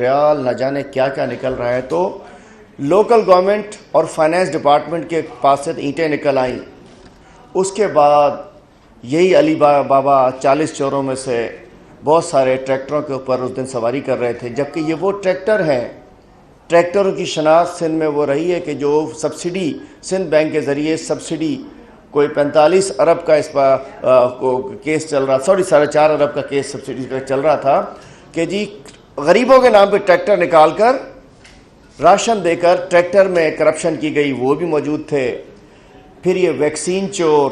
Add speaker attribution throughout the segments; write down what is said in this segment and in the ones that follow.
Speaker 1: ریال نہ جانے کیا کیا نکل رہا ہے، تو لوکل گورنمنٹ اور فائنانس ڈپارٹمنٹ کے پاس سے اینٹیں نکل آئیں۔ اس کے بعد یہی علی بابا 40 چوروں میں سے بہت سارے ٹریکٹروں کے اوپر اس دن سواری کر رہے تھے، جبکہ یہ وہ ٹریکٹر ہیں، ٹریکٹروں کی شناخت سندھ میں وہ رہی ہے کہ جو سبسڈی سندھ بینک کے ذریعے سبسڈی کوئی 45 ارب کا اس پر کیس چل رہا، 4.5 ارب کا کیس سبسڈی کا چل رہا تھا کہ جی غریبوں کے نام پہ ٹریکٹر نکال کر راشن دے کر ٹریکٹر میں کرپشن کی گئی، وہ بھی موجود تھے۔ پھر یہ ویکسین چور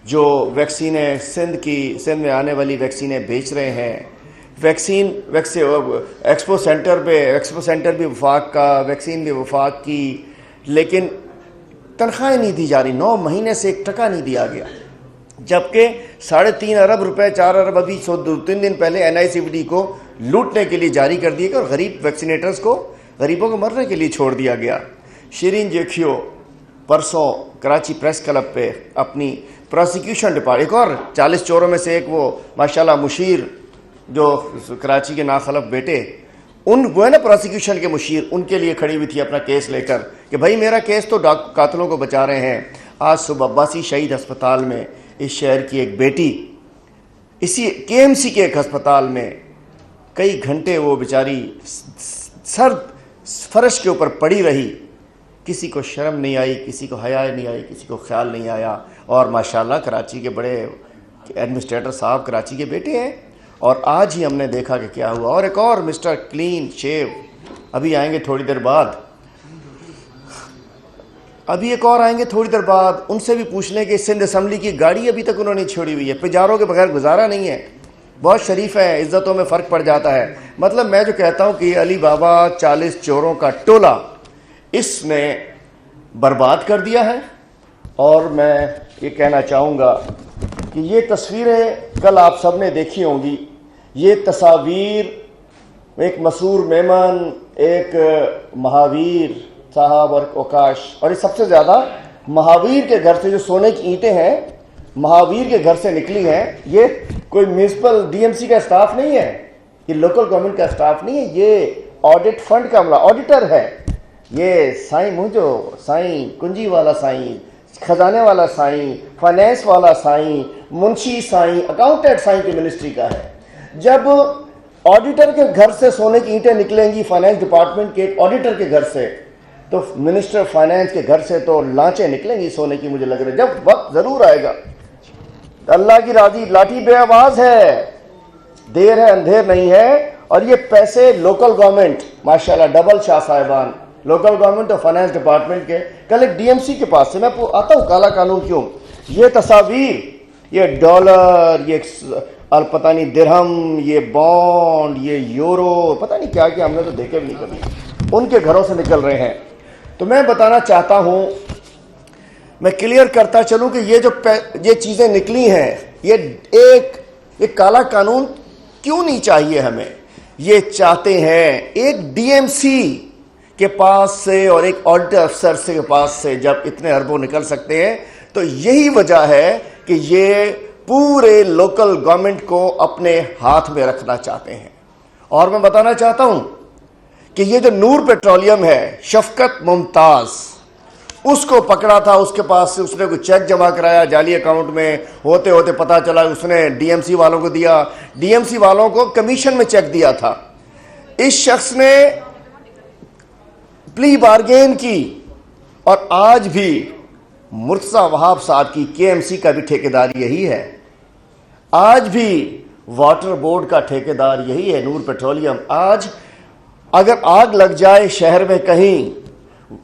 Speaker 1: جو ویکسینیں سندھ میں آنے والی ویکسینیں بیچ رہے ہیں، ایکسپو سینٹر بھی وفاق کا، ویکسین بھی وفاق کی، لیکن تنخواہیں نہیں دی جا رہی، 9 مہینے سے 1 ٹکا نہیں دیا گیا، جبکہ 3.5 ارب روپے 4 ارب ابھی 2-3 دن پہلے NICVD کو لوٹنے کے لیے جاری کر دیے گئے اور غریب ویکسینیٹرز کو، غریبوں کو مرنے کے لیے چھوڑ دیا گیا۔ شیرین جیکھیو پرسوں کراچی پریس کلب پہ اپنی پروسیکیوشن ڈپارٹمنٹ، ایک اور 40 چوروں میں سے ایک وہ ماشاءاللہ مشیر جو کراچی کے ناخلف بیٹے، وہ ہے نا پروسیکیوشن کے مشیر، ان کے لیے کھڑی ہوئی تھی اپنا کیس لے کر کہ بھائی میرا کیس تو قاتلوں کو بچا رہے ہیں۔ آج صبح عباسی شہید ہسپتال میں اس شہر کی ایک بیٹی اسی KMC کے ایک ہسپتال میں کئی گھنٹے وہ بیچاری سرد فرش کے اوپر پڑی رہی، کسی کو شرم نہیں آئی، کسی کو حیا نہیں آئی، کسی کو خیال نہیں آیا، اور ماشاءاللہ کراچی کے بڑے ایڈمنسٹریٹر صاحب کراچی کے بیٹے ہیں۔ اور آج ہی ہم نے دیکھا کہ کیا ہوا، اور ایک اور مسٹر کلین شیو ابھی آئیں گے تھوڑی دیر بعد، ان سے بھی پوچھ لیں کہ سندھ اسمبلی کی گاڑی ابھی تک انہوں نے چھوڑی ہوئی ہے، پجاروں کے بغیر گزارا نہیں ہے، بہت شریف ہے، عزتوں میں فرق پڑ جاتا ہے۔ مطلب میں جو کہتا ہوں کہ علی بابا 40 چوروں کا ٹولہ اس نے برباد کر دیا ہے۔ اور میں یہ کہنا چاہوں گا کہ یہ تصویریں کل آپ سب نے دیکھی ہوں گی، یہ تصاویر ایک مسرور میمن، ایک مہاویر صاحب اور اوکاش، اور یہ سب سے زیادہ مہاویر کے گھر سے جو سونے کی اینٹیں ہیں مہاویر کے گھر سے نکلی ہیں۔ یہ کوئی میونسپل DMC کا اسٹاف نہیں ہے، یہ لوکل گورنمنٹ کا اسٹاف نہیں ہے، یہ آڈٹ فنڈ کا آڈیٹر ہے۔ یہ سائیں مجھو، سائیں کنجی والا سائیں، خزانے والا سائیں، فائنینس والا سائیں، منشی سائیں، اکاؤنٹنٹ سائیں کی منسٹری کا ہے۔ جب آڈیٹر کے گھر سے سونے کی اینٹیں نکلیں گی، فائنینس ڈپارٹمنٹ کے ایک آڈیٹر کے گھر سے، تو منسٹر فائنینس کے گھر سے تو لانچیں نکلیں گی سونے کی، مجھے لگ رہا ہے جب وقت ضرور آئے گا۔ اللہ کی راضی لاٹھی بے آواز ہے، دیر ہے اندھیر نہیں ہے۔ اور یہ پیسے لوکل گورنمنٹ ماشاءاللہ ڈبل شاہ صاحبان، لوکل گورنمنٹ اور فائنانس ڈپارٹمنٹ کے، کل ایک DMC کے پاس سے میں آتا ہوں کالا قانون کیوں، یہ تصاویر، یہ ڈالر، یہ پتہ نہیں درہم، یہ بانڈ، یہ یورو، پتہ نہیں کیا کیا ہم نے تو دیکھے بھی نہیں کبھی، ان کے گھروں سے نکل رہے ہیں۔ تو میں بتانا چاہتا ہوں، میں کلیئر کرتا چلوں کہ یہ چیزیں نکلی ہیں، یہ کالا قانون کیوں نہیں چاہیے ہمیں؟ یہ چاہتے ہیں ایک DMC کے پاس سے اور ایک آڈیٹر افسر کے پاس سے جب اتنے اربوں نکل سکتے ہیں، تو یہی وجہ ہے کہ یہ پورے لوکل گورنمنٹ کو اپنے ہاتھ میں رکھنا چاہتے ہیں۔ اور میں بتانا چاہتا ہوں کہ یہ جو نور پیٹرولیم ہے، شفقت ممتاز اس کو پکڑا تھا، اس کے پاس سے اس نے کوئی چیک جمع کرایا جعلی اکاؤنٹ میں، ہوتے ہوتے پتہ چلا اس نے DMC والوں کو دیا، DMC والوں کو کمیشن میں چیک دیا تھا۔ اس شخص نے پلی بارگین کی، اور آج بھی مرتضی وہاب صاحب کی KMC کا بھی ٹھیکیدار یہی ہے، آج بھی واٹر بورڈ کا ٹھیکیدار یہی ہے، نور پیٹرولیم۔ آج اگر آگ لگ جائے شہر میں کہیں،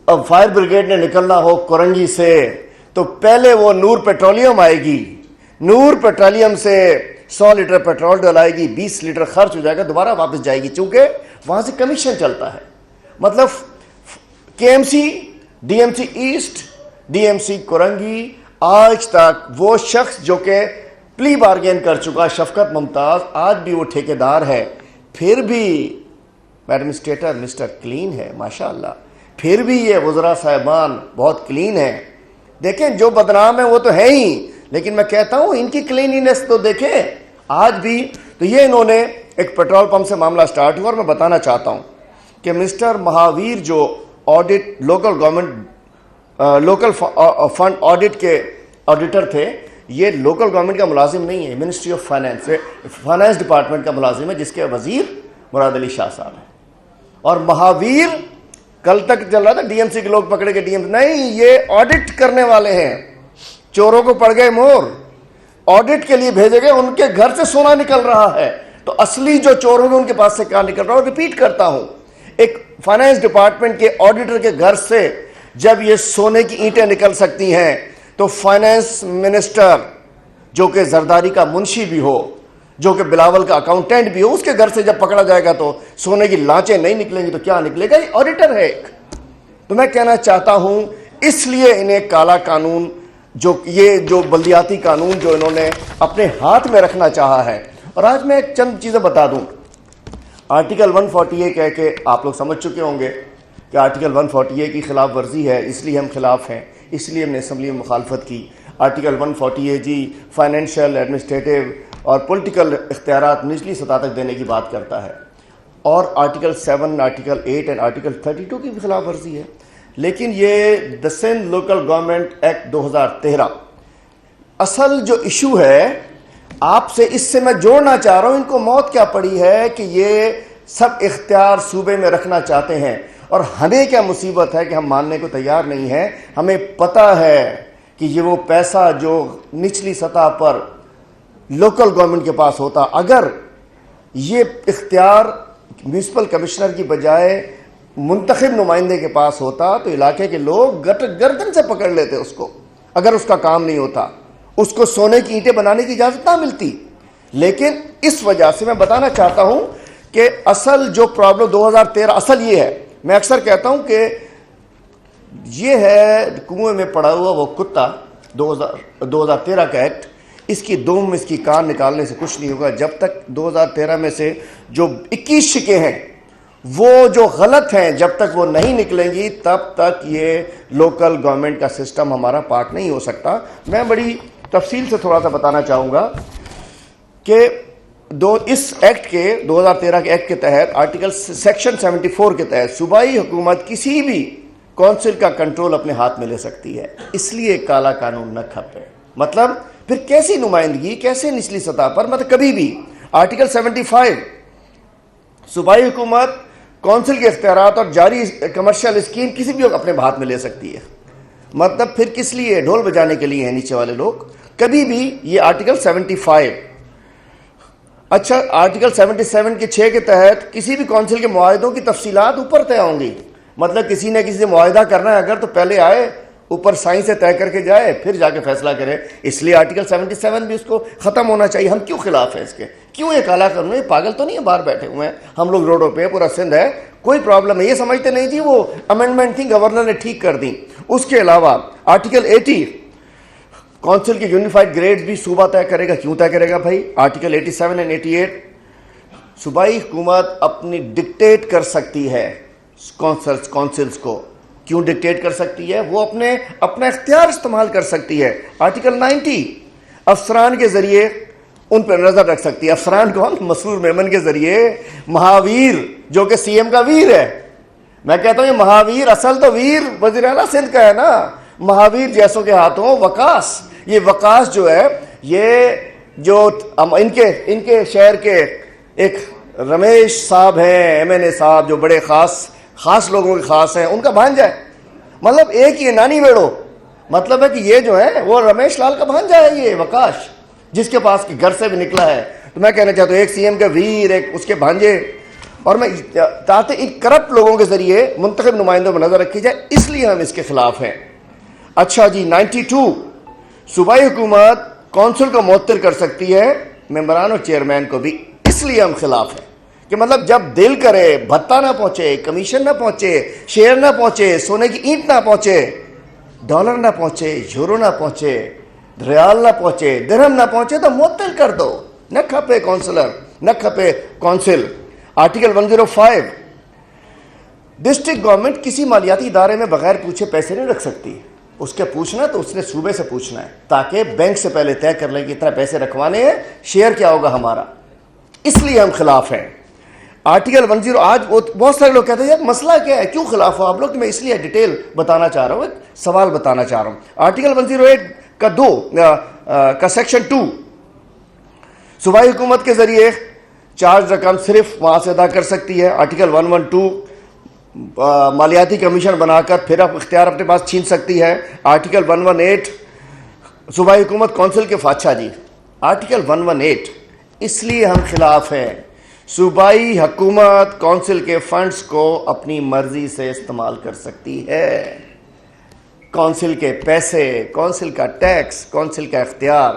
Speaker 1: اب فائر بریگیڈ نے نکلنا ہو کرنگی سے، تو پہلے وہ نور پیٹرولیم آئے گی، نور پیٹرولیم سے 100 لیٹر پیٹرول ڈلائے گی، 20 لیٹر خرچ ہو جائے گا، دوبارہ واپس جائے گی، چونکہ وہاں سے کمیشن چلتا ہے۔ مطلب KMC، DMC asset, DMC Korangi, آج تک وہ شخص جو کہ پلی بارگین کر چکا، شفقت ممتاز، آج بھی وہ ٹھیکیدار ہے، پھر بھی ایڈمنسٹریٹر مسٹر کلین ہے ماشاءاللہ، پھر بھی یہ وزراء صاحبان بہت کلین ہیں۔ دیکھیں جو بدنام ہیں وہ تو ہیں ہی، لیکن میں کہتا ہوں ان کی کلینینس تو دیکھیں آج بھی۔ تو یہ انہوں نے ایک پیٹرول پمپ سے معاملہ سٹارٹ ہوا اور میں بتانا چاہتا ہوں کہ مسٹر مہاویر جو audit local government local fund audit کے آڈیٹر تھے، یہ لوکل گورنمنٹ کا ملازم نہیں ہے، منسٹری آف فائنانس ڈپارٹمنٹ کا ملازم ہے، جس کے وزیر مراد علی شاہ صاحب ہیں۔ اور مہاویر کل تک چل رہا تھا ڈی ایم سی کے لوگ پکڑے کے ڈی ایم، نہیں، یہ آڈٹ کرنے والے ہیں، چوروں کو پڑ گئے مور، آڈٹ کے لیے بھیجے گئے، ان کے گھر سے سونا نکل رہا ہے، تو اصلی جو چور ہوں گے ان کے پاس سے کیا نکل رہا ہے؟ اور ریپیٹ کرتا ہوں، ایک فائنانس ڈپارٹمنٹ کے آڈیٹر کے گھر سے جب یہ سونے کی اینٹیں نکل سکتی ہیں تو فائنانس منسٹر جو کہ زرداری کا منشی بھی ہو، جو کہ بلاول کا اکاؤنٹنٹ بھی ہو، اس کے گھر سے جب پکڑا جائے گا تو سونے کی لانچیں نہیں نکلیں گی تو کیا نکلے گا؟ یہ آڈیٹر ہے ایک۔ تو میں کہنا چاہتا ہوں اس لیے انہیں کالا قانون جو بلدیاتی قانون جو انہوں نے اپنے ہاتھ میں رکھنا چاہا ہے۔ اور آج میں ایک چند چیزیں بتا دوں۔ آرٹیکل 148 کہہ کے آپ لوگ سمجھ چکے ہوں گے کہ آرٹیکل 148 کی خلاف ورزی ہے، اس لیے ہم خلاف ہیں، اس لیے ہم نے اسمبلی میں مخالفت کی۔ آرٹیکل 148 جی فائنینشیل، ایڈمنسٹریٹو اور پولیٹیکل اختیارات نچلی سطح تک دینے کی بات کرتا ہے، اور آرٹیکل 7، آرٹیکل 8 اور آرٹیکل 32 کی بھی خلاف ورزی ہے۔ لیکن یہ دی سندھ لوکل گورنمنٹ ایکٹ 2013 اصل جو ایشو ہے آپ سے، اس سے میں جوڑنا چاہ رہا ہوں، ان کو موت کیا پڑی ہے کہ یہ سب اختیار صوبے میں رکھنا چاہتے ہیں، اور ہمیں کیا مصیبت ہے کہ ہم ماننے کو تیار نہیں ہیں۔ ہمیں پتہ ہے کہ یہ وہ پیسہ جو نچلی سطح پر لوکل گورنمنٹ کے پاس ہوتا، اگر یہ اختیار میونسپل کمشنر کی بجائے منتخب نمائندے کے پاس ہوتا تو علاقے کے لوگ گردن سے پکڑ لیتے اس کو، اگر اس کا کام نہیں ہوتا، اس کو سونے کی اینٹیں بنانے کی اجازت نہ ملتی۔ لیکن اس وجہ سے میں بتانا چاہتا ہوں کہ اصل جو پرابلم 2013 اصل یہ ہے، میں اکثر کہتا ہوں کہ یہ ہے کنویں میں پڑا ہوا وہ کتا 2013 کا ایکٹ، اس کی دم، اس کی کان نکالنے سے کچھ نہیں ہوگا جب تک 2013 میں سے جو 21 شکیں ہیں وہ جو غلط ہیں جب تک وہ نہیں نکلیں گی تب تک یہ لوکل گورنمنٹ کا سسٹم ہمارا پارٹ نہیں ہو سکتا۔ میں بڑی تفصیل سے تھوڑا سا بتانا چاہوں گا کہ اس ایکٹ کے 2013 کے ایکٹ کے تحت آرٹیکل سیکشن 74 کے تحت صوبائی حکومت کسی بھی کونسل کا کنٹرول اپنے ہاتھ میں لے سکتی ہے، اس لیے کالا قانون نہ کھپے۔ مطلب پھر کیسی نمائندگی، کیسے نچلی سطح پر، مطلب کبھی بھی آرٹیکل 75 صوبائی حکومت کونسل کے اختیارات اور جاری کمرشل اسکیم کسی بھی اپنے ہاتھ میں لے سکتی ہے۔ مطلب پھر کس لیے ڈھول بجانے کے لیے ہیں نیچے والے لوگ؟ کبھی بھی یہ آرٹیکل 75۔ اچھا، آرٹیکل 77 کے 6 کے تحت کسی بھی کونسل کے معاہدوں کی تفصیلات اوپر طے ہوں گی۔ مطلب کسی نے کسی سے معاہدہ کرنا ہے اگر تو پہلے آئے اوپر سائن سے طے کر کے جائے پھر جا کے فیصلہ کرے، اس لیے آرٹیکل 77 بھی اس کو ختم ہونا چاہیے۔ ہم کیوں خلاف ہیں اس کے؟ کیوں یہ کالا قانون ہے؟ یہ پاگل تو نہیں ہے باہر بیٹھے ہوئے ہیں، ہم لوگ روڈوں پہ، پورا سندھ ہے، کوئی پرابلم ہے، یہ سمجھتے نہیں جی وہ امینڈمنٹ تھی گورنر نے ٹھیک کر دی۔ اس کے علاوہ آرٹیکل 80 کونسل کے یونیفائڈ گریڈز بھی صوبہ طے کرے گا۔ کیوں طے کرے گا بھائی؟ آرٹیکل 87 اور 88 صوبائی حکومت اپنی ڈکٹیٹ کر سکتی ہے کونسلز کو۔ کیوں ڈکٹیٹ کر سکتی ہے؟ وہ اپنا اختیار استعمال کر سکتی ہے۔ آرٹیکل 90 افسران کے ذریعے ان پر نظر رکھ سکتی ہے۔ افسران کون؟ مسرور میمن کے ذریعے مہاویر جو کہ سی ایم کا ویر ہے۔ میں کہتا ہوں یہ مہاویر، اصل تو ویر وزیر اعلیٰ سندھ کا ہے نا، مہاویر جیسوں کے ہاتھوں وکاس۔ یہ وکاس جو ہے یہ جو ان کے شہر کے ایک رمیش صاحب ہیں، ایم این اے صاحب، جو بڑے خاص لوگوں کے خاص ہیں، ان کا بھانجا ہے۔ مطلب ایک یہ نانی بیڑو، مطلب ہے کہ یہ جو ہے وہ رمیش لال کا بھانجا ہے، یہ وکاش جس کے پاس گھر سے بھی نکلا ہے۔ تو میں کہنا چاہتا ہوں ایک سی ایم کا ویر، ایک اس کے بھانجے، اور میں چاہتے ان کرپٹ لوگوں کے ذریعے منتخب نمائندوں پر نظر رکھی جائے، اس لیے ہم اس کے خلاف ہیں۔ اچھا جی، 92 صوبائی حکومت کونسل کو معطل کر سکتی ہے، ممبران اور چیئرمین کو بھی، اس لیے ہم خلاف ہیں کہ مطلب جب دل کرے بھتہ نہ پہنچے، کمیشن نہ پہنچے، شیئر نہ پہنچے، سونے کی اینٹ نہ پہنچے، ڈالر نہ پہنچے، یورو نہ پہنچے، ریال نہ پہنچے، درہم نہ پہنچے تو معطل کر دو، نہ کھپے کونسلر، نہ کھپے کونسل۔ آرٹیکل 105 ڈسٹرکٹ گورنمنٹ کسی مالیاتی ادارے میں بغیر پوچھے پیسے نہیں رکھ سکتی۔ اس کے پوچھنا تو اس نے صوبے سے پوچھنا ہے، تاکہ بینک سے پہلے طے کر لیں کہ اتنا پیسے رکھوانے ہیں، شیئر کیا ہوگا ہمارا۔ اس لیے ہم خلاف ہیں. آرٹیکل 10 آج بہت سارے لوگ کہتے ہیں یار مسئلہ کیا ہے, کیوں خلاف ہو آپ لوگ؟ تو میں اس لیے ڈیٹیل بتانا چاہ رہا ہوں, ایک سوال بتانا چاہ رہا ہوں. آرٹیکل 108 کا سیکشن 2 صوبائی حکومت کے ذریعے چارج رقم صرف وہاں سے ادا کر سکتی ہے. آرٹیکل 112 مالیاتی کمیشن بنا کر پھر اختیار اپنے پاس چھین سکتی ہے. آرٹیکل 118 صوبائی حکومت کونسل کے اچھا جی آرٹیکل 118 اس لیے ہم خلاف ہیں. صوبائی حکومت کونسل کے فنڈز کو اپنی مرضی سے استعمال کر سکتی ہے. کونسل کے پیسے, کونسل کا ٹیکس, کونسل کا اختیار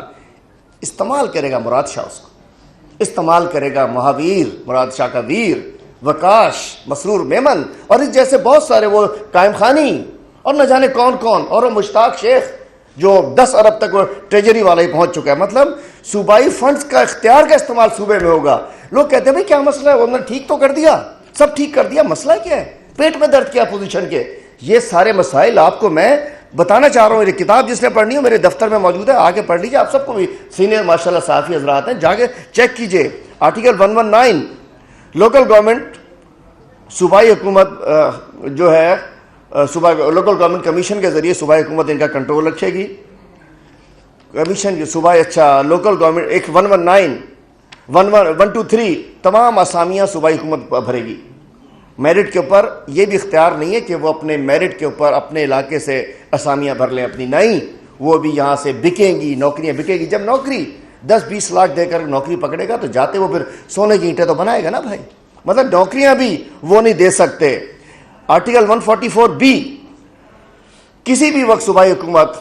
Speaker 1: استعمال کرے گا مراد شاہ, اس کو استعمال کرے گا مہاویر مراد شاہ کا ویر, وکاش, مسرور میمن اور اس جیسے بہت سارے, وہ قائم خانی اور نہ جانے کون کون, اور وہ مشتاق شیخ جو 10 ارب تک وہ ٹریجری والا ہی پہنچ چکا ہے. مطلب صوبائی فنڈز کا اختیار کا استعمال صوبے میں ہوگا. لوگ کہتے ہیں بھائی کیا مسئلہ ہے, انہوں نے ٹھیک تو کر دیا, سب ٹھیک کر دیا, مسئلہ کیا ہے, پیٹ میں درد کیا اپوزیشن کے. یہ سارے مسائل آپ کو میں بتانا چاہ رہا ہوں. میری کتاب جس نے پڑھنی ہو میرے دفتر میں موجود ہے, آگے پڑھ لیجیے. آپ سب کو بھی سینئر ماشاءاللہ صحافی حضرات ہیں, جا کے چیک کیجیے. آرٹیکل 119 لوکل گورنمنٹ صوبائی حکومت جو ہے لوکل گورنمنٹ کمیشن کے ذریعے صوبائی حکومت ان کا کنٹرول رکھے گی. کمیشن صوبائی لوکل گورنمنٹ ایک 119 123 تمام اسامیاں صوبائی حکومت بھرے گی. میرٹ کے اوپر یہ بھی اختیار نہیں ہے کہ وہ اپنے میرٹ کے اوپر اپنے علاقے سے اسامیاں بھر لیں اپنی, نہیں, وہ بھی یہاں سے بکیں گی, نوکریاں بکیں گی. جب نوکری 10-20 لاکھ دے کر نوکری پکڑے گا تو جاتے وہ پھر سونے کی اینٹیں تو بنائے گا نا بھائی. مطلب نوکریاں بھی وہ نہیں دے سکتے. آرٹیکل 144B کسی بھی وقت صوبائی حکومت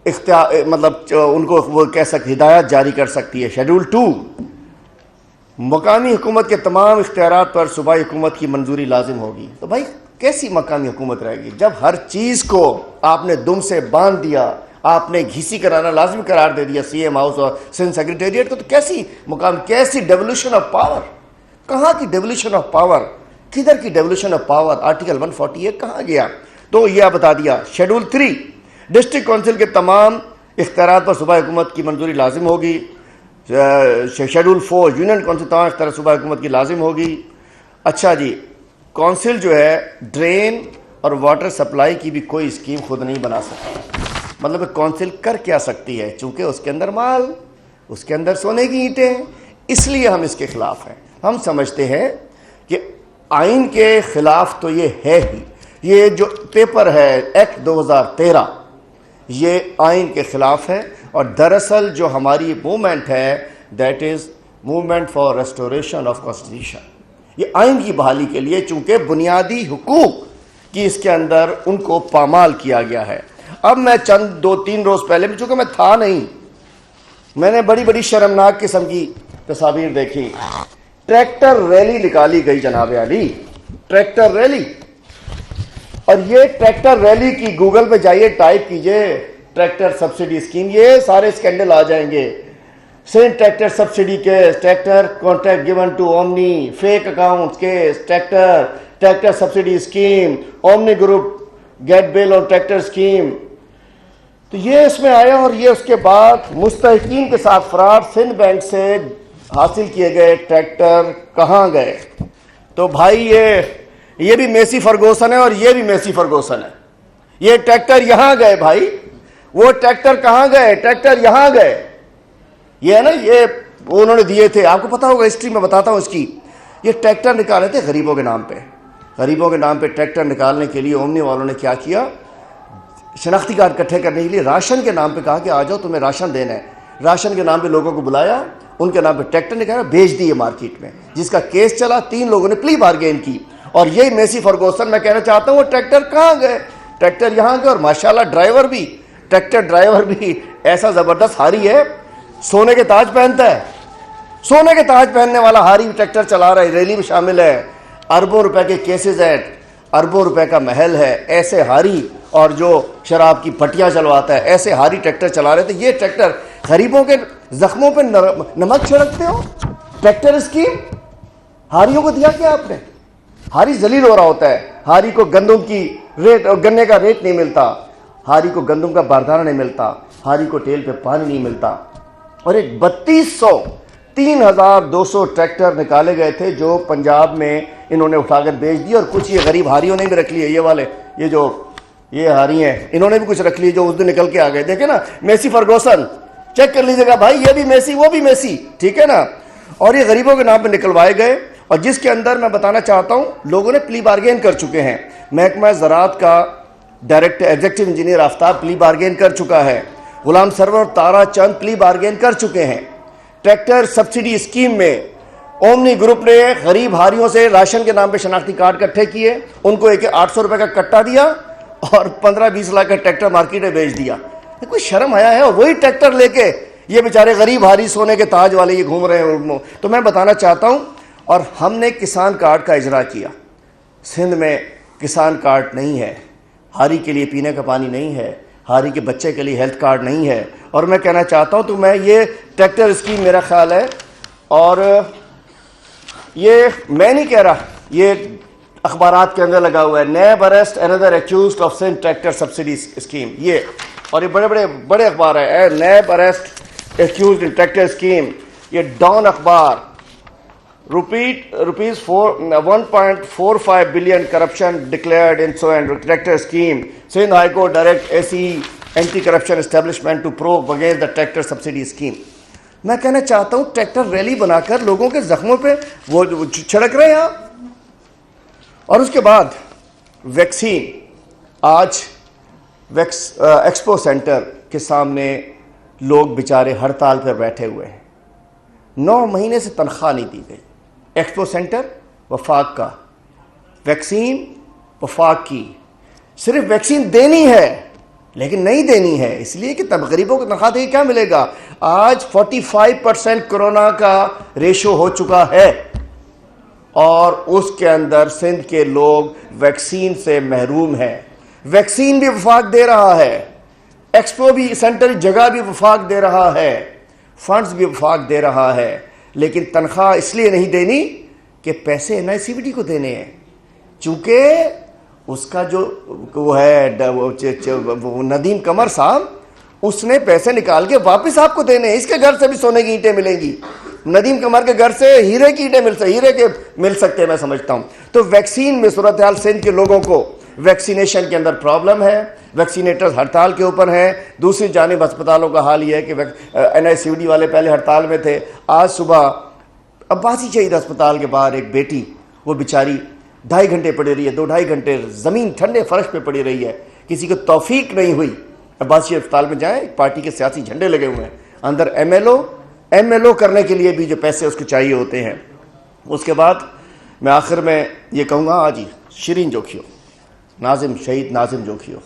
Speaker 1: اختیار مطلب ان کو وہ کہہ سکتی ہدایات جاری کر سکتی ہے. شیڈول 2 مقامی حکومت کے تمام اختیارات پر صوبائی حکومت کی منظوری لازم ہوگی. تو بھائی کیسی مقامی حکومت رہے گی جب ہر چیز کو آپ نے دم سے باندھ دیا, آپ نے گھیسی کرانا لازمی قرار دے دیا سی ایم ہاؤس اور سندھ سیکریٹریٹ کو. تو کیسی مقام, کیسی ڈیولیوشن آف پاور, کہاں کی ڈیولیوشن آف پاور, کدھر کی ڈیولیوشن آف پاور. آرٹیکل 148 کہاں گیا؟ تو یہ بتا دیا. شیڈول 3 ڈسٹرکٹ کونسل کے تمام اختیارات پر صوبائی حکومت کی منظوری لازم ہوگی. شیڈول 4 یونین کونسل تمام اختیارات صوبائی حکومت کی لازم ہوگی. اچھا جی, کونسل جو ہے ڈرین اور واٹر سپلائی کی بھی کوئی اسکیم خود نہیں بنا سکتی. مطلب کونسل کر کیا سکتی ہے, چونکہ اس کے اندر مال, اس کے اندر سونے کی اینٹیں, اس لیے ہم اس کے خلاف ہیں. ہم سمجھتے ہیں کہ آئین کے خلاف تو یہ ہے ہی. یہ جو پیپر ہے ایکٹ 2013 یہ آئین کے خلاف ہے, اور دراصل جو ہماری موومنٹ ہے that is movement for restoration of constitution. یہ آئین کی بحالی کے لیے, چونکہ بنیادی حقوق کی اس کے اندر ان کو پامال کیا گیا ہے. اب میں چند 2-3 روز پہلے, چونکہ میں تھا نہیں, میں نے بڑی بڑی شرمناک قسم کی تصاویر دیکھی. ٹریکٹر ریلی نکالی گئی جناب علی, ٹریکٹر ریلی. اور یہ ٹریکٹر ریلی کی گوگل پہ جائیے, ٹائپ کیجئے ٹریکٹر سبسڈی اسکیم, یہ سارے اسکینڈل آ جائیں گے. Senate tractor subsidy case, tractor contract given to Omni, fake account case, tractor subsidy scheme, Omni group gate bill اور ٹریکٹر اسکیم. تو یہ اس میں آیا, اور یہ اس کے بعد مستحقین کے ساتھ فراڈ, سندھ بینک سے حاصل کیے گئے ٹریکٹر کہاں گئے. تو بھائی یہ بھی میسی فرگوسن ہے اور یہ بھی میسی فرگوسن ہے. یہ ٹریکٹر یہاں گئے بھائی, وہ ٹریکٹر کہاں گئے, ٹریکٹر یہاں گئے. یہ ہے نا, یہ انہوں نے دیے تھے, آپ کو پتا ہوگا, ہسٹری میں بتاتا ہوں اس کی. یہ ٹریکٹر نکالے تھے غریبوں کے نام پہ. غریبوں کے نام پہ ٹریکٹر نکالنے کے لیے اومنی والوں نے کیا کیا, شناختی کارڈ اکٹھے کرنے کے لیے راشن کے نام پہ کہا کہ آ جاؤ تمہیں راشن دینا ہے. راشن کے نام پہ لوگوں کو بلایا, ان کے نام پہ ٹریکٹر نکالا, بھیج دیے مارکیٹ میں, جس کا کیس چلا. 3 لوگوں نے پلی بارگین کی. اور یہی میسی فرگوسن, میں کہنا چاہتا ہوں وہ ٹریکٹر کہاں گئے, ٹریکٹر یہاں گئے. اور ماشاءاللہ ڈرائیور بھی, ٹریکٹر ڈرائیور بھی ایسا زبردست ہاری ہے, سونے کے تاج پہنتا ہے, سونے کے تاج پہننے والا ہاری ٹریکٹر چلا رہا ہے, ریلی میں شامل ہے. اربوں روپے کے کیسز ہیں, اربوں روپے کا محل ہے. ایسے ہاری, اور جو شراب کی پٹیاں چلواتا ہے, ایسے ہاری ٹریکٹر چلا رہے تھے. یہ ٹریکٹر غریبوں کے زخموں پہ نمک چھڑکتے ہو. ٹریکٹر اسکیم ہاریوں کو دیا کیا آپ نے؟ ہاری ذلیل ہو رہا ہوتا ہے. ہاری کو گندم کی ریٹ, گنے کا ریٹ نہیں ملتا, ہاری کو گندم کا باردانہ نہیں ملتا, ہاری کو ٹیل پہ پانی نہیں ملتا. اور ایک 3200 3200 ٹریکٹر نکالے گئے تھے جو پنجاب میں انہوں نے اٹھا کر بیچ دیے، اور کچھ یہ غریب ہاریوں نے بھی رکھ لیے، یہ والے یہ ہاری ہیں، انہوں نے بھی کچھ رکھ لیے جو اس دن نکل کے آ گئے. دیکھیں نا میسی فرگوسن، چیک کر لیجیے گا بھائی، یہ بھی میسی وہ بھی میسی، ٹھیک ہے نا. اور یہ غریبوں کے نام پہ نکلوائے گئے، اور جس کے اندر میں بتانا چاہتا ہوں لوگوں نے پلی بارگین کر چکے ہیں. محکمہ زراعت کا ڈائریکٹر ایگزیکٹو انجینئر آفتاب پلی بارگین کر چکا ہے، غلام سرور اور تارا چند پلی بارگین کر چکے ہیں. ٹریکٹر سبسڈی اسکیم میں اومنی گروپ نے غریب ہاریوں سے راشن کے نام پہ شناختی کارڈ اکٹھے کیے، ان کو 800 روپے کا کٹا دیا اور 15-20 لاکھ کا ٹریکٹر مارکیٹ میں بیچ دیا. کوئی شرم آیا ہے؟ اور وہی ٹریکٹر لے کے یہ بیچارے غریب ہاری سونے کے تاج والے یہ گھوم رہے ہیں. تو میں بتانا چاہتا ہوں، اور ہم نے کسان کارڈ کا اجرا کیا. سندھ میں کسان کارڈ نہیں ہے، ہاری کے لیے پینے کا پانی نہیں ہے، ہاری کے بچے کے لیے ہیلتھ کارڈ نہیں ہے. اور میں کہنا چاہتا ہوں تو میں یہ ٹریکٹر اسکیم میرا خیال ہے، اور یہ میں نہیں کہہ رہا، یہ اخبارات کے اندر لگا ہوا ہے، NAB arrest another accused of Sindh tractor subsidy scheme. یہ اور یہ بڑے اخبار ہے، NAB arrest accused in tractor scheme. یہ ڈان اخبار، rupees 1.45 billion corruption declared in so and tractor scheme. Sindh high court direct ACE anti corruption establishment to probe against the tractor subsidy scheme. میں کہنا چاہتا ہوں ٹریکٹر ریلی بنا کر لوگوں کے زخموں پہ وہ چھڑک رہے ہیں آپ. اور اس کے بعد ویکسین، آج ایکسپو سینٹر کے سامنے لوگ بیچارے ہڑتال پر بیٹھے ہوئے ہیں، 9 مہینے سے تنخواہ نہیں دی گئی. ایکسپو سینٹر وفاق کا، ویکسین وفاق کی. صرف ویکسین دینی ہے لیکن نہیں دینی ہے، اس لیے کہ تب غریبوں کو تنخواہ دے کیا ملے گا. آج 45% کورونا کا ریشو ہو چکا ہے، اور اس کے اندر سندھ کے لوگ ویکسین سے محروم ہیں. ویکسین بھی وفاق دے رہا ہے، ایکسپو بھی سینٹر جگہ بھی وفاق دے رہا ہے، فنڈز بھی وفاق دے رہا ہے، لیکن تنخواہ اس لیے نہیں دینی کہ پیسے NICVT کو دینے ہیں. چونکہ اس کا جو وہ ہے ندیم قمر صاحب، اس نے پیسے نکال کے واپس آپ کو دینے ہیں. اس کے گھر سے بھی سونے کی اینٹیں ملیں گی، ندیم قمر کے گھر سے ہیرے کی اینٹیں مل سکتے ہیں، میں سمجھتا ہوں. تو ویکسین میں صورتحال سندھ کے لوگوں کو ویکسینیشن کے اندر پرابلم ہے، ویکسینیٹرز ہڑتال کے اوپر ہیں. دوسری جانب ہسپتالوں کا حال یہ ہے کہ NICVT والے پہلے ہڑتال میں تھے. آج صبح عباسی شہید ہسپتال کے باہر ایک بیٹی، وہ بیچاری 2.5 گھنٹے پڑی رہی ہے، 2-2.5 گھنٹے زمین ٹھنڈے فرش پہ پڑی رہی ہے. کسی کو توفیق نہیں ہوئی. عباسی ہسپتال میں جائیں، پارٹی کے سیاسی جھنڈے لگے ہوئے ہیں، اندر MLO کرنے کے لیے بھی جو پیسے اس کو چاہیے ہوتے ہیں. اس کے بعد میں آخر میں یہ کہوں گا، آج ہی شرین جوکھیو، شہید ناظم جوکھیو،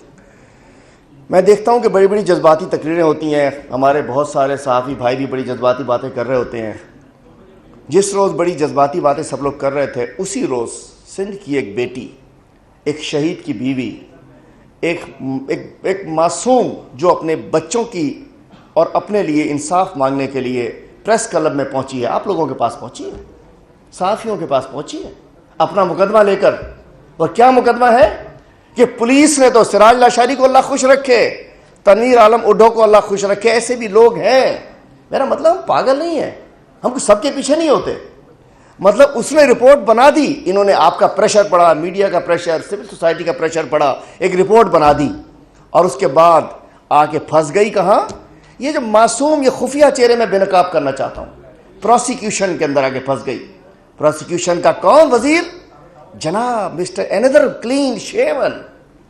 Speaker 1: میں دیکھتا ہوں کہ بڑی بڑی جذباتی تقریریں ہوتی ہیں، ہمارے بہت سارے صحافی بھائی بھی بڑی جذباتی باتیں کر رہے ہوتے ہیں. جس روز بڑی جذباتی باتیں سب لوگ کر رہے تھے، اسی روز سندھ کی ایک بیٹی، ایک شہید کی بیوی، ایک معصوم جو اپنے بچوں کی اور اپنے لیے انصاف مانگنے کے لیے پریس کلب میں پہنچی ہے، آپ لوگوں کے پاس پہنچی ہے، صحافیوں کے پاس پہنچی ہے اپنا مقدمہ لے کر. اور کیا مقدمہ ہے کہ پولیس نے تو سراج لاشاری کو اللہ خوش رکھے، تنویر عالم اڈھو کو اللہ خوش رکھے، ایسے بھی لوگ ہیں. میرا مطلب ہم پاگل نہیں ہیں، ہم کو سب کے پیچھے نہیں ہوتے. مطلب اس نے رپورٹ بنا دی، انہوں نے آپ کا پریشر پڑا، میڈیا کا پریشر، سول سوسائٹی کا پریشر پڑا، ایک رپورٹ بنا دی، اور اس کے بعد آ کے پھنس گئی کہاں؟ یہ جو معصوم، یہ خفیہ چہرے میں بے نقاب کرنا چاہتا ہوں، پروسیکیوشن کے اندر آگے پھنس گئی. پروسیکیوشن کا کون؟ وزیر جناب مسٹر انادر کلین شیون،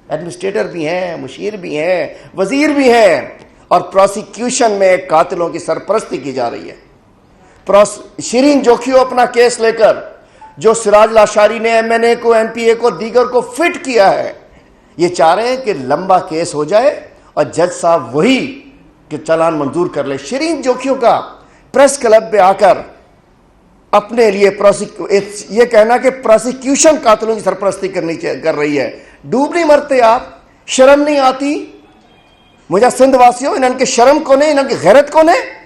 Speaker 1: ایڈمنسٹریٹر بھی ہیں، مشیر بھی ہیں، وزیر بھی ہیں، اور پروسیکیوشن میں قاتلوں کی سرپرستی کی جا رہی ہے. شرین جوکھیو اپنا کیس لے کر، جو سراج لاشاری نے MNA کو، MPA کو، دیگر کو فٹ کیا ہے، یہ چاہ رہے ہیں کہ لمبا کیس ہو جائے اور جج صاحب وہی کہ چالان منظور کر لے. شرین جوکھیو کا پریس کلب پہ آ کر اپنے لیے یہ کہنا کہ پروسیکیوشن قاتلوں کی سرپرستی کر رہی ہے. ڈوب نہیں مرتے آپ؟ شرم نہیں آتی؟ مجھے سندھ واسیوں، انہوں کے شرم کو نہیں، انہوں کی غیرت کو نہیں.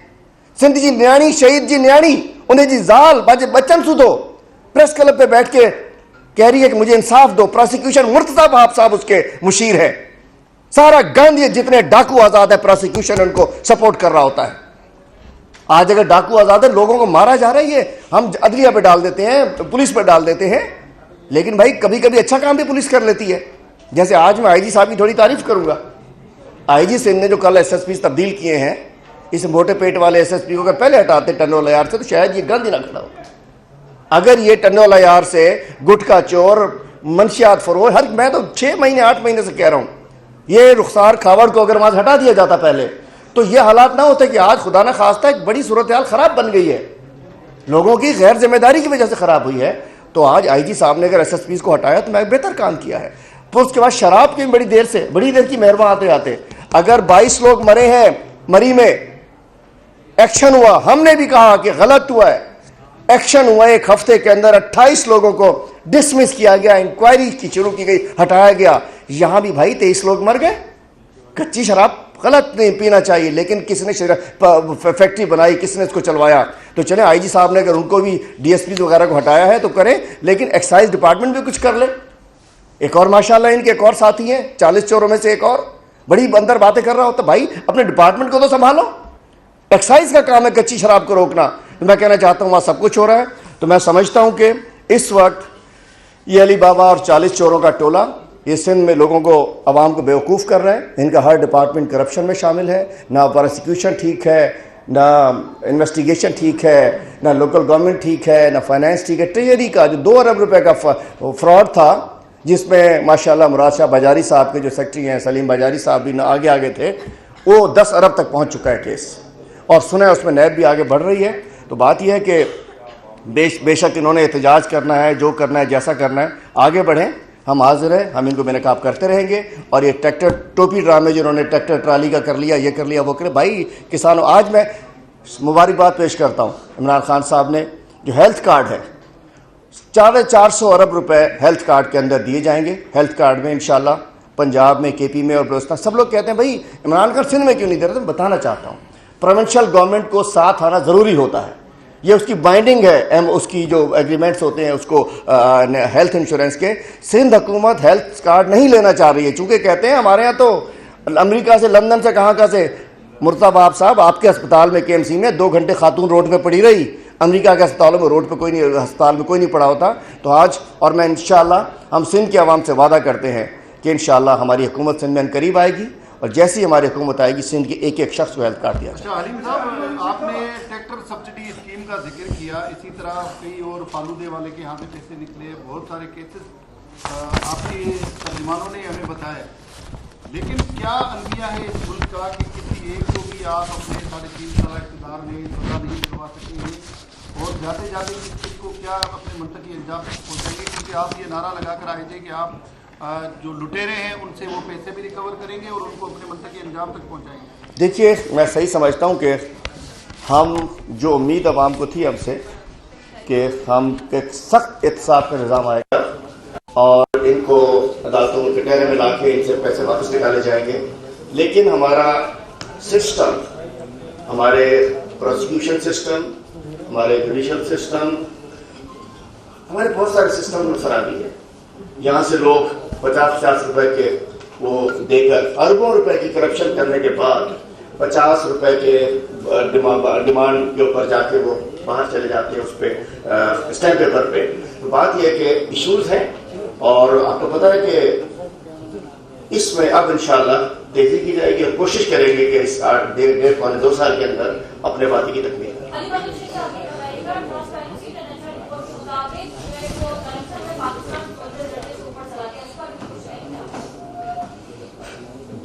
Speaker 1: سندھ جی نیاڑی، شہید جی نیاڑی، انہیں جی زال بچن سو دو، پریس کلب پہ بیٹھ کے کہہ رہی ہے کہ مجھے انصاف دو. پروسیکیوشن مرتضیٰ بہاب صاحب اس کے مشیر ہے. سارا گند، یہ جتنے ڈاکو آزاد ہے، پروسیکیوشن ان کو سپورٹ کر رہا ہوتا ہے. آج اگر ڈاکو آزاد ہے, لوگوں کو مارا جا رہا ہے, یہ ہم عدلیہ پہ ڈال دیتے ہیں, پولیس پہ ڈال دیتے ہیں, لیکن بھائی کبھی کبھی اچھا کام بھی پولیس کر لیتی ہے. جیسے آج میں آئی جی صاحب کی تھوڑی تعریف کروں گا. آئی جی سندھ نے جو کل ایس ایس پی تبدیل کیے ہیں, اس موٹے پیٹ والے ایس ایس پی کو اگر پہلے ہٹاتے ٹنڈو لیار سے تو شاید یہ گند ہی نہ کھڑا ہو. اگر یہ ٹنڈو لیار سے گٹکا چور, منشیات فروغ, میں تو 6 مہینے 8 مہینے سے کہہ رہا ہوں, یہ رخسار کھاوڑ کو اگر وہاں سے ہٹا دیا جاتا پہلے تو یہ حالات نہ ہوتے کہ آج خدا نہ خواستہ ایک بڑی صورتحال خراب بن گئی ہے, لوگوں کی غیر ذمہ داری کی وجہ سے خراب ہوئی ہے. تو آج آئی جی صاحب نے اگر ایس ایس پیز کو ہٹایا تو میں بہتر کام کیا ہے. پھر اس کے بعد شراب کی بڑی دیر کی مہربان آتے آتے اگر 22 لوگ مرے ہیں مری میں, ایکشن ہوا, ہم نے بھی کہا کہ غلط ہوا ہے, ایکشن ہوا, 1 ہفتے کے اندر 28 لوگوں کو ڈسمس کیا گیا, انکوائری کی شروع کی گئی, ہٹایا گیا. یہاں بھی بھائی 23 لوگ مر گئے. کچی شراب غلط نہیں پینا چاہیے, لیکن کس نے فیکٹری بنائی, کس نے اس کو چلوایا. تو چلیں آئی جی صاحب نے اگر ان کو بھی ڈی ایس پی وغیرہ کو ہٹایا ہے تو کریں, لیکن ایکسائز ڈپارٹمنٹ بھی کچھ کر لے. ایک اور ماشاءاللہ ان کے ایک اور ساتھی ہیں, 40 چوروں میں سے ایک اور بڑی اندر باتیں کر رہا ہوتا. بھائی اپنے ڈپارٹمنٹ کو تو سنبھالو, ایکسائز کا کام ہے کچی شراب کو روکنا. میں کہنا چاہتا ہوں وہاں سب کچھ ہو رہا ہے. تو میں سمجھتا ہوں کہ اس وقت یہ علی بابا اور 40 چوروں کا ٹولہ یہ سندھ میں لوگوں کو, عوام کو بیوقوف کر رہے ہیں. ان کا ہر ڈپارٹمنٹ کرپشن میں شامل ہے, نہ پروسیکیوشن ٹھیک ہے, نہ انویسٹیگیشن ٹھیک ہے, نہ لوکل گورنمنٹ ٹھیک ہے, نہ فائنینس ٹھیک ہے. ٹریجری کا جو 2 ارب روپے کا فراڈ تھا, جس میں ماشاءاللہ مراد شاہ بجاری صاحب کے جو سیکٹری ہیں سلیم بجاری صاحب بھی آگے تھے, وہ 10 ارب تک پہنچ چکا ہے کیس, اور سنا ہے اس میں نیب بھی آگے بڑھ رہی ہے. تو بات یہ ہے کہ بے شک انہوں نے احتجاج کرنا ہے, جو کرنا ہے, جیسا کرنا ہے, آگے بڑھیں, ہم حاضر ہیں, ہم ان کو بے نقاب کرتے رہیں گے. اور یہ ٹریکٹر ٹوپی ڈرامے جنہوں نے ٹریکٹر ٹرالی کا کر لیا, یہ کر لیا, وہ کرے, بھائی کسانوں, آج میں مبارکباد پیش کرتا ہوں عمران خان صاحب نے. جو ہیلتھ کارڈ ہے 450 ارب روپے ہیلتھ کارڈ کے اندر دیے جائیں گے. ہیلتھ کارڈ میں انشاءاللہ پنجاب میں, کے پی میں اور بلوچستان, سب لوگ کہتے ہیں بھائی عمران خان سندھ میں کیوں نہیں دے رہے. تو بتانا چاہتا ہوں پروونشل گورنمنٹ کو ساتھ آنا ضروری ہوتا ہے, یہ اس کی بائنڈنگ ہے, اس کی جو ایگریمنٹس ہوتے ہیں اس کو ہیلتھ انشورنس کے. سندھ حکومت ہیلتھ کارڈ نہیں لینا چاہ رہی ہے, چونکہ کہتے ہیں ہمارے ہاں تو امریکہ سے, لندن سے, کہاں سے. مرتضی آپ صاحب آپ کے اسپتال میں کے ایم سی میں 2 گھنٹے خاتون روڈ میں پڑی رہی, امریکہ کے اسپتالوں میں روڈ پہ کوئی نہیں, ہسپتال میں کوئی نہیں پڑا ہوتا. تو آج, اور میں انشاءاللہ ہم سندھ کے عوام سے وعدہ کرتے ہیں کہ انشاءاللہ ہماری حکومت سندھ میں قریب آئے گی, اور جیسی ہماری حکومت آئے گی سندھ کے ایک شخص کو ہیلتھ کارڈ دیا جائے.
Speaker 2: اچھا حلیم صاحب, آپ نے ٹریکٹر سبسڈی اسکیم کا ذکر کیا, اسی طرح کئی اور فالودے والے کے یہاں سے پیسے نکلے, بہت سارے کیسز آپ کے ترجمانوں نے ہمیں بتایا. لیکن کیا المیہ ہے اس ملک کا کہ کسی ایک کو بھی آپ اپنے 3.5 سالہ اقتدار میں سزا نہیں دلوا سکیں گے, اور جاتے جاتے اس کو کیا اپنے منطقی انجام تک پہنچائیں گے؟ کیونکہ آپ یہ نعرہ لگا کر آئے تھے کہ آپ جو لٹیرے ہیں ان سے وہ پیسے بھی ریکور کریں گے اور ان کو اپنے منطقی انجام تک پہنچائیں گے.
Speaker 1: دیکھیے, میں صحیح سمجھتا ہوں کہ ہم جو امید عوام کو تھی اب سے کہ ہم ایک سخت احتساب کا نظام آئے گا اور ان کو عدالتوں کے کٹہرے میں لا کے ان سے پیسے واپس نکالے جائیں گے, لیکن ہمارا سسٹم, ہمارے پروسیکیوشن سسٹم, ہمارے جوڈیشل سسٹم, ہمارے بہت سارے سسٹم میں خرابی ہے. یہاں سے لوگ 50 روپے کے وہ دے کر اربوں روپے کی کرپشن کرنے کے بعد 50 روپے کے ڈیمانڈ کے اوپر جا کے وہ باہر چلے جاتے ہیں اس پہ اسٹیمپ پیپر پہ. تو بات یہ ہے کہ ایشوز ہیں, اور آپ کو پتہ ہے کہ اس میں اب انشاءاللہ تیزی کی جائے گی اور کوشش کریں گے کہ اس 1.5-2 سال کے اندر اپنے وعدے کی تکمیل.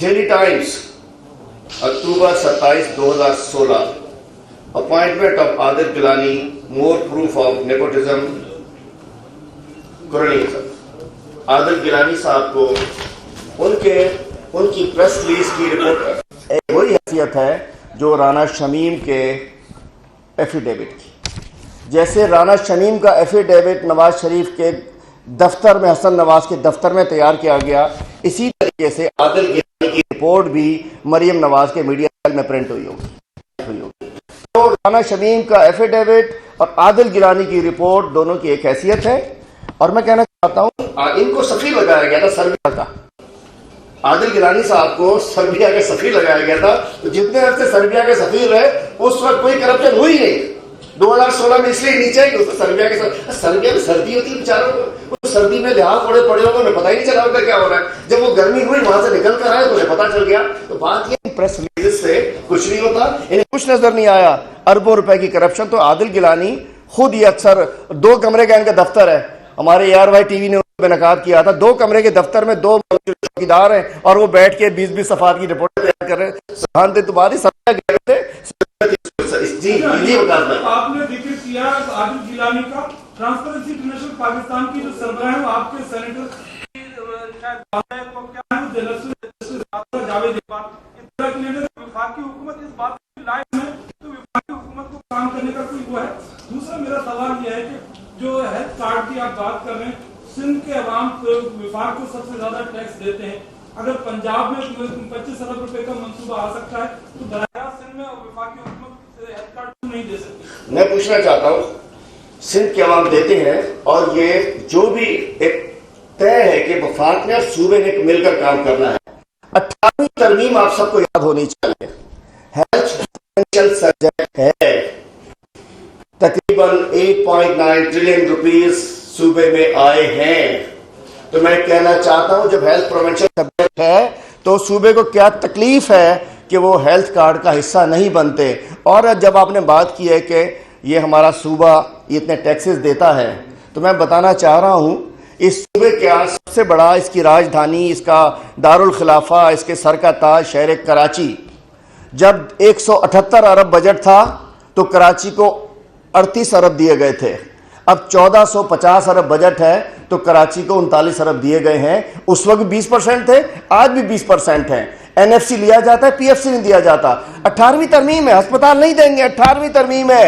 Speaker 1: Daily Times October 27 2016, appointment of Adil Gilani, more proof of nepotism cronyism. Adil Gilani صاحب کو ان کی پریس ریلیز کی رپورٹ وہی حیثیت ہے جو رانا شمیم کے ایفیڈیوٹ کی. جیسے رانا شمیم کا ایفیڈیوٹ نواز شریف کے دفتر میں, حسن نواز کے دفتر میں تیار کیا گیا, اسی طریقے سے عادل گیلانی کی رپورٹ بھی مریم نواز کے میڈیا سیل میں پرنٹ ہوئی ہوگی. تو رانا شمیم کا ایفیڈیوٹ اور عادل گیلانی کی رپورٹ دونوں کی ایک حیثیت ہے. اور میں کہنا چاہتا ہوں ان کو سفیر لگایا گیا تھا سروے کا. عادل گیلانی صاحب کو سربیا کا سفیر لگایا گیا تھا، تو جتنے عرصے سربیا کے سفیر رہے اس وقت کوئی کرپشن ہوئی نہیں. 2016 میں اس لیے نیچے ہے کہ سربیا کے سربیا میں سردی ہوتی ہے بیچاروں کو، سردی میں لحاظ پڑے پڑے ہوگا، انہیں پتہ ہی نہیں چلا ہوگا کیا ہو رہا ہے. جب وہ گرمی ہوئی وہاں سے نکل کر آئے تو انہیں پتہ چل گیا. تو بات یہ پریس ریلیز سے کچھ نہیں ہوتا، انہیں کچھ نظر نہیں آیا. اربوں روپے کی کرپشن. تو عادل گیلانی خود یہ اکثر 2 کمرے کا ان کا دفتر ہے، ہمارے ARY TV نے انقاد کیا تھا، 2 کمرے کے دفتر میں 2 چوکیدار ہیں اور وہ بیٹھ کے 20 صفحات کی رپورٹ تیار کر رہے ہیں. سبحان دے تمہاری سب گئے تھے. جی
Speaker 3: آپ نے ذکر کیا عادل گیلانی کا، ٹرانسپیرنسی انٹرنیشنل پاکستان کی جو سربراہ ہیں آپ کے سینیٹر جاوید اقبال، وفاقی حکومت اس بات کی لائق ہے تو وفاقی حکومت کو کام کرنے کا کوئی وہ ہے. دوسرا میرا سوال یہ ہے کہ جو ہیلتھ کارڈ کی آپ بات کر رہے ہیں، سندھ کے عوام وفاق کو سب سے زیادہ ٹیکس دیتے ہیں. اگر پنجاب میں 25 ارب روپے کا منصوبہ آ سکتا ہے تو براہ راست سندھ میں وفاقی حکومت ہیلتھ کارڈ نہیں دے سکتی. میں
Speaker 1: پوچھنا چاہتا ہوں، سندھ کے عوام دیتے ہیں اور یہ جو بھی ایک طے ہے کہ وفاق نے اور صوبے نے مل کر کام کرنا ہے. 18ویں ترمیم آپ سب کو یاد ہونی چاہیے. ہیلتھ فائنینشیل سبجیکٹ ہے، تقریباً 8.9 ٹریلین روپیز صوبے میں آئے ہیں. تو میں کہنا چاہتا ہوں جب ہیلتھ پروونشل سبجیکٹ ہے تو صوبے کو کیا تکلیف ہے کہ وہ ہیلتھ کارڈ کا حصہ نہیں بنتے. اور جب آپ نے بات کی ہے کہ یہ ہمارا صوبہ اتنے ٹیکسز دیتا ہے، تو میں بتانا چاہ رہا ہوں اس صوبے کا سب سے بڑا، اس کی راجدھانی، اس کا دارالخلافہ، اس کے سر کا تاج شہر کراچی، جب 178 ارب بجٹ تھا تو کراچی کو 38 ارب دیے گئے تھے. اب 1450 ارب بجٹ ہے تو کراچی کو 39 ارب دیے گئے ہیں. اس وقت 20% تھے، آج بھی 20% ہیں. NFC لیا جاتا ہے، PFC نہیں دیا جاتا. 18ویں ترمیم ہے، ہسپتال نہیں دیں گے، 18ویں ترمیم ہے،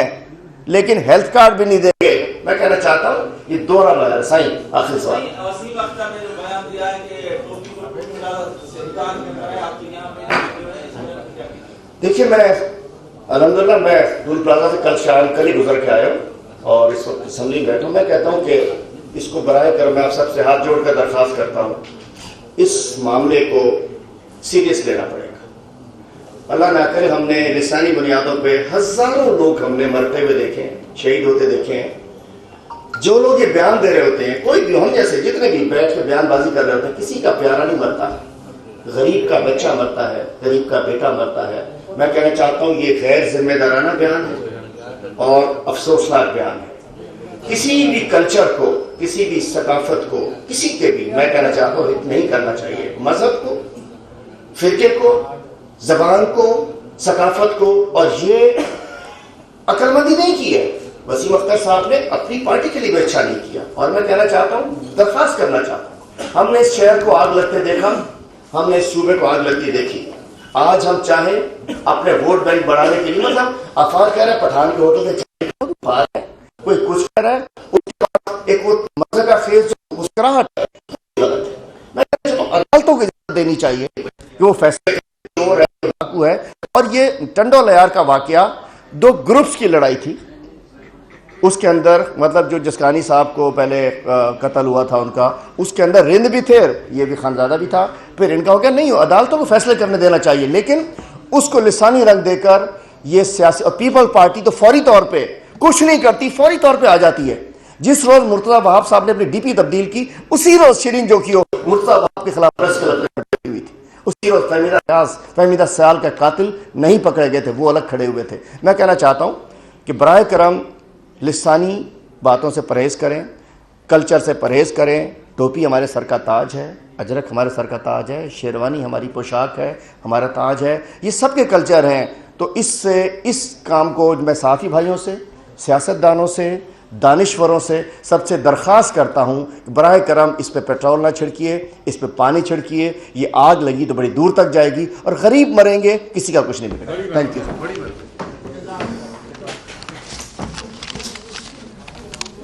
Speaker 1: لیکن ہیلتھ کارڈ بھی نہیں دیں گے. میں کہنا چاہتا ہوں یہ دوہرا بیان ہے. صحیح آخری سوال.
Speaker 4: وسیم اختر نے جو بیان دیا ہے کہ ٹوپی کو سرکار میں کرے، آپ کے یہاں پہ
Speaker 1: دیکھیے، میں الحمدللہ میں ٹول پلازا سے کل ہی گزر کے آیا ہوں اور اس وقت اسمبلی میں بیٹھا ہوں. میں کہتا ہوں کہ اس کو برائے کر میں آپ سب سے ہاتھ جوڑ کر درخواست کرتا ہوں، اس معاملے کو سیریس لینا پڑے گا. اللہ نہ کرے ہم نے لسانی بنیادوں پہ ہزاروں لوگ ہم نے مرتے ہوئے دیکھے ہیں، شہید ہوتے دیکھے ہیں. جو لوگ یہ بیان دے رہے ہوتے ہیں، کوئی بھی، ہم جیسے جتنے بھی بیٹھ کے بیان بازی کر رہے ہوتے ہیں، کسی کا پیارا نہیں مرتا، غریب کا بچہ مرتا ہے، غریب کا بیٹا مرتا ہے. میں کہنا چاہتا ہوں یہ غیر ذمہ دارانہ بیان ہے اور افسوسناک بیان ہے. کسی بھی کلچر کو، کسی بھی ثقافت کو، کسی کے بھی، میں کہنا چاہتا ہوں نہیں کرنا چاہیے. مذہب کو، فرقے کو، زبان کو، ثقافت کو. اور یہ عقل مندی نہیں کی ہے. وسیم اختر صاحب نے اپنی پارٹی کے لیے بھی اچھا نہیں کیا. اور میں کہنا چاہتا ہوں، درخواست کرنا چاہتا ہوں، ہم نے اس شہر کو آگ لگتے دیکھا، ہم نے اس صوبے کو آگ لگتی دیکھی. آج ہم چاہیں اپنے ووٹ بینک بڑھانے کے لیے، مطلب افار کہہ رہے ہیں پٹھان کے ہوٹل سے کوئی کچھ کہہ رہا ہے، ایک وہ مزے کا فیس جو مسکراہٹ ہے، غلط ہے. میں عدالتوں کو اجازت دینی چاہیے کہ وہ فیصلے ہے. اور یہ ٹنڈو لیار کا واقعہ 2 گروپس کی لڑائی تھی. اس کے اندر مطلب جو جسکانی صاحب کو پہلے قتل ہوا تھا ان کا، اس کے اندر رند بھی تھے، یہ بھی خانزادہ بھی تھا. پھر ان کا ہو گیا نہیں، عدالتوں کو فیصلے کرنے دینا چاہیے، لیکن اس کو لسانی رنگ دے کر یہ سیاسی. اور پیپل پارٹی تو فوری طور پہ کچھ نہیں کرتی، فوری طور پہ آ جاتی ہے. جس روز مرتضیٰ وہاب صاحب نے اپنی DP تبدیل کی، اسی روز شیرین جوکیو مرتضیٰ وہاب کے خلاف پریس کلب ہوئی تھی. اسی روز فہمیدہ سیال کا قاتل نہیں پکڑے گئے تھے، وہ الگ کھڑے ہوئے تھے. میں کہنا چاہتا ہوں کہ برائے کرم لسانی باتوں سے پرہیز کریں، کلچر سے پرہیز کریں. ٹوپی ہمارے سر کا تاج ہے، اجرک ہمارے سر کا تاج ہے، شیروانی ہماری پوشاک ہے، ہمارا تاج ہے، یہ سب کے کلچر ہیں. تو اس کام کو میں صحافی بھائیوں سے، سیاستدانوں سے، دانشوروں سے سب سے درخواست کرتا ہوں کہ براہ کرم اس پہ پیٹرول نہ چھڑکیے، اس پہ پانی چھڑکیے. یہ آگ لگی تو بڑی دور تک جائے گی اور غریب مریں گے، کسی کا کچھ نہیں ملے گا. Thank you.